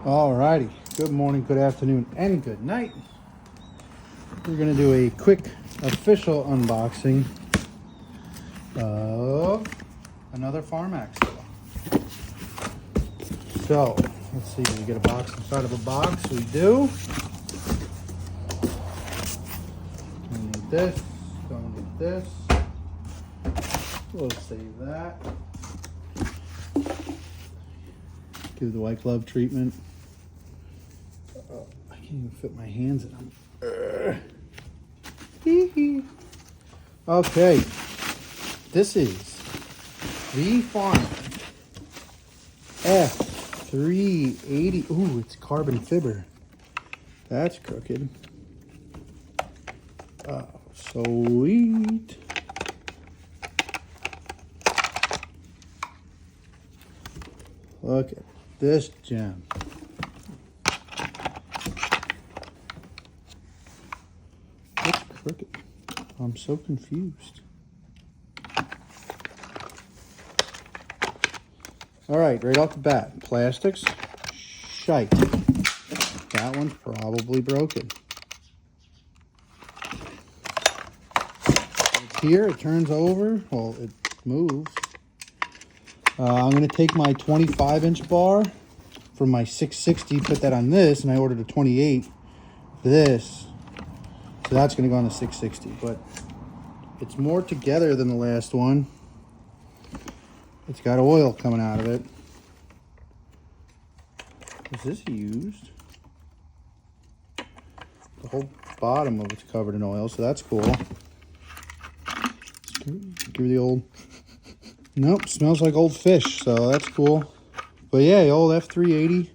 Alrighty, good morning, good afternoon, and good night. We're gonna do a quick official unboxing of another Farmmac saw. So, let's see, do we get a box inside of a box? We do. We need this, don't need this. We'll save that. Give the white glove treatment. I can't even fit my hands in them. Okay, this is the Farmmac F380. Ooh, it's carbon fiber. That's crooked. Oh, sweet. Look at this gem. It's crooked. I'm so confused. All right, right off the bat, plastics, shite. That one's probably broken. It's here, it turns over. Well, it moves. I'm going to take my 25-inch bar from my 660, put that on this, and I ordered a 28 for this. So that's going to go on the 660, but it's more together than the last one. It's got oil coming out of it. Is this used? The whole bottom of it's covered in oil, so that's cool. Give me the old... Nope, smells like old fish, so that's cool. But yeah, the old F380.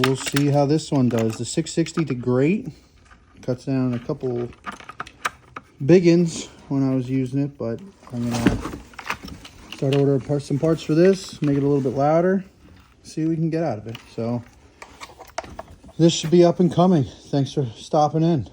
We'll see how this one does. The 660 did great. Cuts down a couple big ends when I was using it, but I'm gonna start ordering some parts for this, make it a little bit louder, see what we can get out of it. So this should be up and coming. Thanks for stopping in.